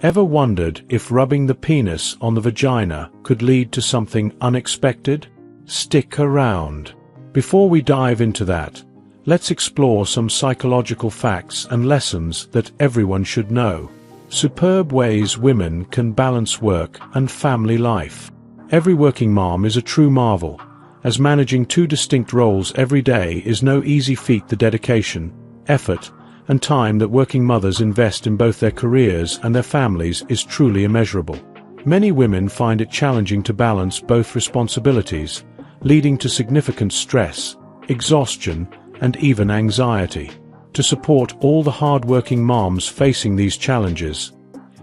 Ever wondered if rubbing the penis on the vagina could lead to something unexpected? Stick around. Before we dive into that, let's explore some psychological facts and lessons that everyone should know. Superb ways women can balance work and family life. Every working mom is a true marvel, as managing two distinct roles every day is no easy feat. The dedication, effort, and time that working mothers invest in both their careers and their families is truly immeasurable. Many women find it challenging to balance both responsibilities, leading to significant stress, exhaustion, and even anxiety. To support all the hard-working moms facing these challenges,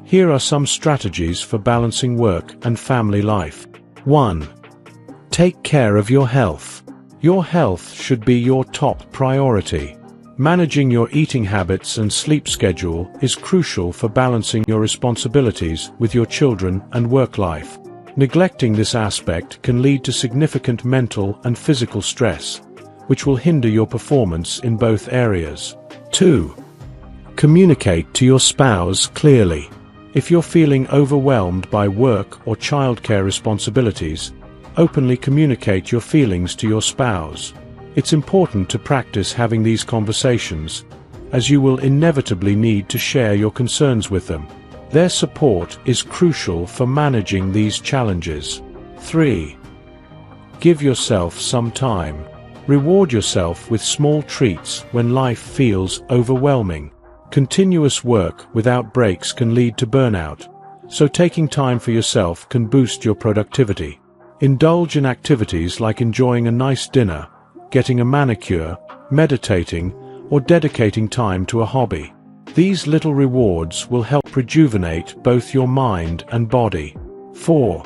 here are some strategies for balancing work and family life. 1. Take care of your health. Your health should be your top priority. Managing your eating habits and sleep schedule is crucial for balancing your responsibilities with your children and work life. Neglecting this aspect can lead to significant mental and physical stress, which will hinder your performance in both areas. 2. Communicate to your spouse clearly. If you're feeling overwhelmed by work or childcare responsibilities, openly communicate your feelings to your spouse. It's important to practice having these conversations, as you will inevitably need to share your concerns with them. Their support is crucial for managing these challenges. 3. Give yourself some time. Reward yourself with small treats when life feels overwhelming. Continuous work without breaks can lead to burnout, so taking time for yourself can boost your productivity. Indulge in activities like enjoying a nice dinner, getting a manicure, meditating, or dedicating time to a hobby. These little rewards will help rejuvenate both your mind and body. 4.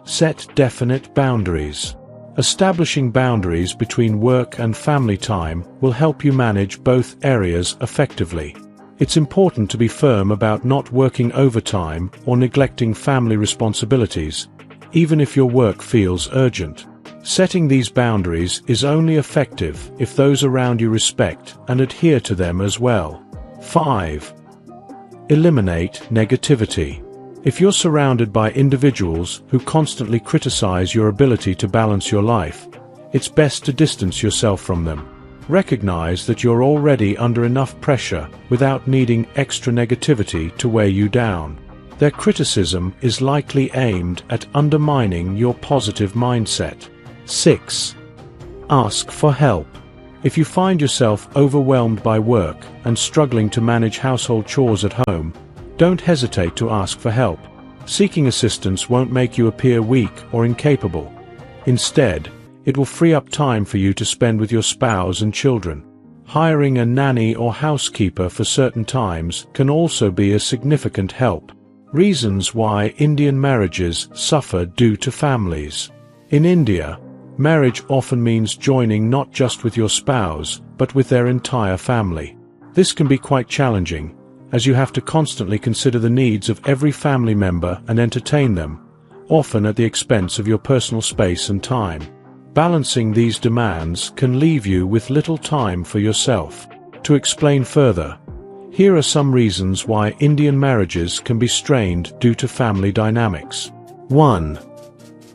Set definite boundaries. Establishing boundaries between work and family time will help you manage both areas effectively. It's important to be firm about not working overtime or neglecting family responsibilities, even if your work feels urgent. Setting these boundaries is only effective if those around you respect and adhere to them as well. 5. Eliminate negativity. If you're surrounded by individuals who constantly criticize your ability to balance your life, it's best to distance yourself from them. Recognize that you're already under enough pressure without needing extra negativity to weigh you down. Their criticism is likely aimed at undermining your positive mindset. 6. Ask for help. If you find yourself overwhelmed by work and struggling to manage household chores at home, don't hesitate to ask for help. Seeking assistance won't make you appear weak or incapable. Instead, it will free up time for you to spend with your spouse and children. Hiring a nanny or housekeeper for certain times can also be a significant help. Reasons why Indian marriages suffer due to families. In India, marriage often means joining not just with your spouse, but with their entire family. This can be quite challenging, as you have to constantly consider the needs of every family member and entertain them, often at the expense of your personal space and time. Balancing these demands can leave you with little time for yourself. To explain further, here are some reasons why Indian marriages can be strained due to family dynamics. 1.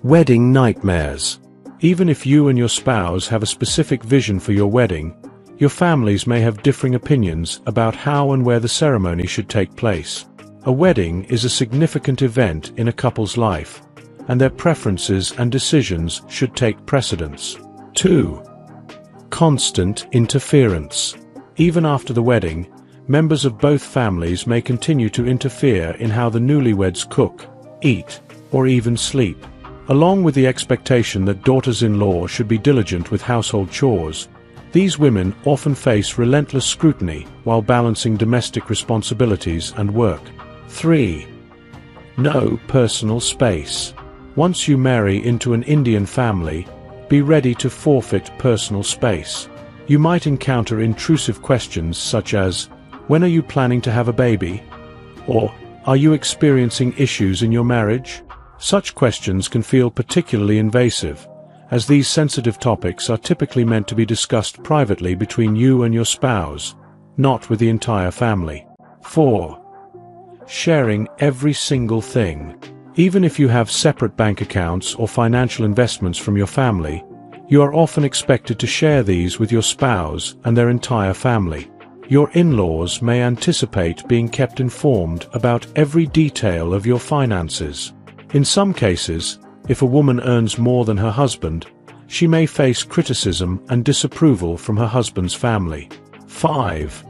Wedding nightmares. Even if you and your spouse have a specific vision for your wedding, your families may have differing opinions about how and where the ceremony should take place. A wedding is a significant event in a couple's life, and their preferences and decisions should take precedence. 2. Constant interference. Even after the wedding, members of both families may continue to interfere in how the newlyweds cook, eat, or even sleep. Along with the expectation that daughters-in-law should be diligent with household chores, these women often face relentless scrutiny while balancing domestic responsibilities and work. 3. No personal space. Once you marry into an Indian family, be ready to forfeit personal space. You might encounter intrusive questions such as, "When are you planning to have a baby?" Or, "Are you experiencing issues in your marriage?" Such questions can feel particularly invasive, as these sensitive topics are typically meant to be discussed privately between you and your spouse, not with the entire family. 4. sharing every single thing. Even if you have separate bank accounts or financial investments from your family, you are often expected to share these with your spouse and their entire family. Your in-laws may anticipate being kept informed about every detail of your finances. In some cases, if a woman earns more than her husband, she may face criticism and disapproval from her husband's family. 5.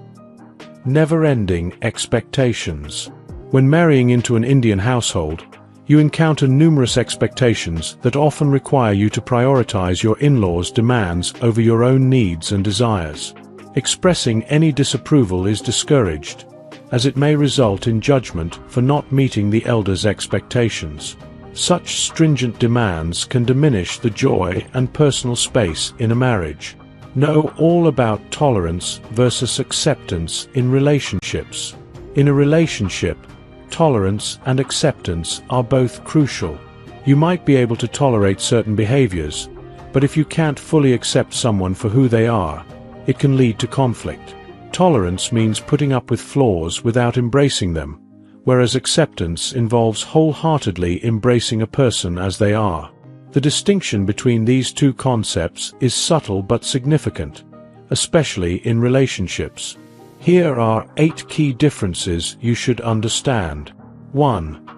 Never-ending expectations. When marrying into an Indian household, you encounter numerous expectations that often require you to prioritize your in-laws' demands over your own needs and desires. Expressing any disapproval is discouraged, as it may result in judgment for not meeting the elders' expectations. Such stringent demands can diminish the joy and personal space in a marriage. Know all about tolerance versus acceptance in relationships. In a relationship, tolerance and acceptance are both crucial. You might be able to tolerate certain behaviors, but if you can't fully accept someone for who they are, it can lead to conflict. Tolerance means putting up with flaws without embracing them, whereas acceptance involves wholeheartedly embracing a person as they are. The distinction between these two concepts is subtle but significant, especially in relationships. Here are 8 key differences you should understand. 1.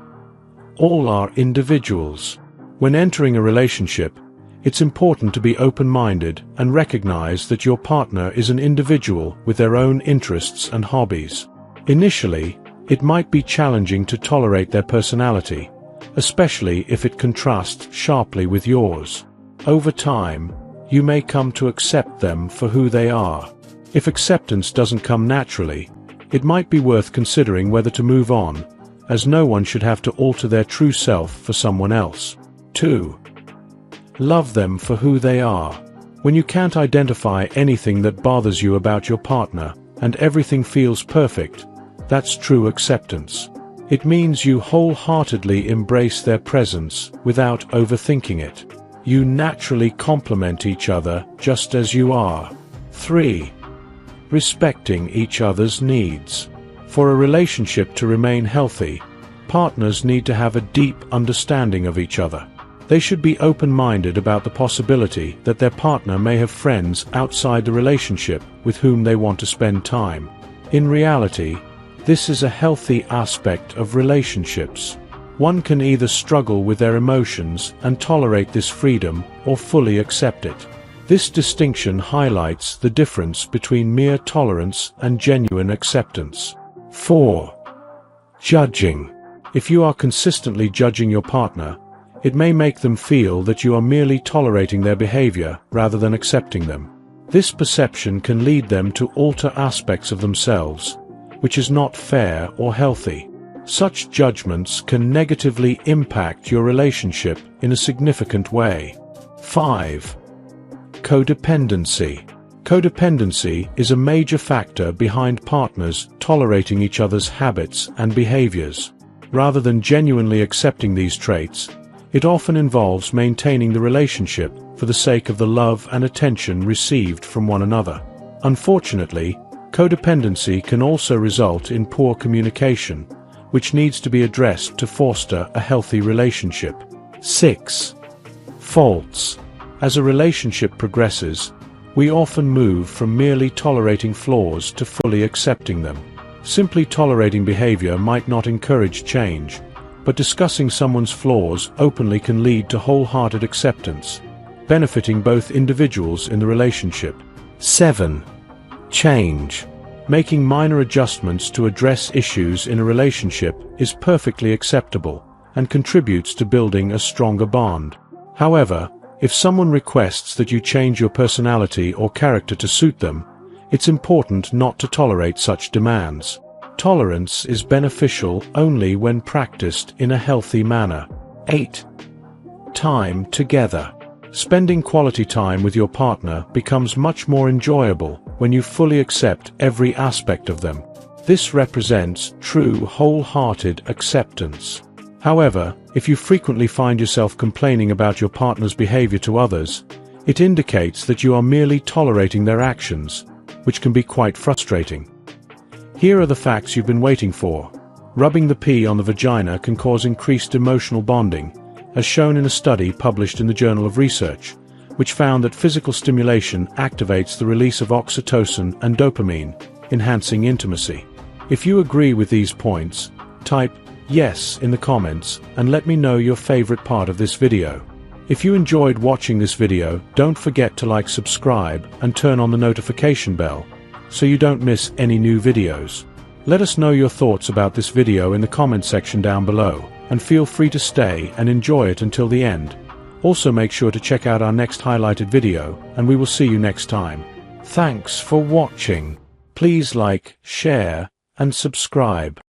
All are individuals. When entering a relationship, it's important to be open-minded and recognize that your partner is an individual with their own interests and hobbies. Initially, it might be challenging to tolerate their personality, especially if it contrasts sharply with yours. Over time, you may come to accept them for who they are. If acceptance doesn't come naturally, it might be worth considering whether to move on, as no one should have to alter their true self for someone else. 2. Love them for who they are. When you can't identify anything that bothers you about your partner, and everything feels perfect, that's true acceptance. It means you wholeheartedly embrace their presence without overthinking it. You naturally complement each other just as you are. 3. Respecting each other's needs. For a relationship to remain healthy, partners need to have a deep understanding of each other. They should be open-minded about the possibility that their partner may have friends outside the relationship with whom they want to spend time. In reality, this is a healthy aspect of relationships. One can either struggle with their emotions and tolerate this freedom, or fully accept it. This distinction highlights the difference between mere tolerance and genuine acceptance. 4. Judging. If you are consistently judging your partner, it may make them feel that you are merely tolerating their behavior rather than accepting them. This perception can lead them to alter aspects of themselves, which is not fair or healthy. Such judgments can negatively impact your relationship in a significant way. 5. Codependency. Codependency is a major factor behind partners tolerating each other's habits and behaviors. Rather than genuinely accepting these traits, it often involves maintaining the relationship for the sake of the love and attention received from one another. Unfortunately, codependency can also result in poor communication, which needs to be addressed to foster a healthy relationship. 6. Faults. As a relationship progresses, we often move from merely tolerating flaws to fully accepting them. Simply tolerating behavior might not encourage change, but discussing someone's flaws openly can lead to wholehearted acceptance, benefiting both individuals in the relationship. 7. Change. Making minor adjustments to address issues in a relationship is perfectly acceptable and contributes to building a stronger bond. However, if someone requests that you change your personality or character to suit them, it's important not to tolerate such demands. Tolerance is beneficial only when practiced in a healthy manner. 8. Time together. Spending quality time with your partner becomes much more enjoyable when you fully accept every aspect of them. This represents true wholehearted acceptance. However, if you frequently find yourself complaining about your partner's behavior to others, it indicates that you are merely tolerating their actions, which can be quite frustrating. Here are the facts you've been waiting for. Rubbing the pee on the vagina can cause increased emotional bonding, as shown in a study published in the Journal of Research, which found that physical stimulation activates the release of oxytocin and dopamine, enhancing intimacy. If you agree with these points, type yes in the comments and let me know your favorite part of this video. If you enjoyed watching this video, don't forget to like, subscribe, and turn on the notification bell, so you don't miss any new videos. Let us know your thoughts about this video in the comment section down below, and feel free to stay and enjoy it until the end. Also make sure to check out our next highlighted video, and we will see you next time. Thanks for watching. Please like, share, and subscribe.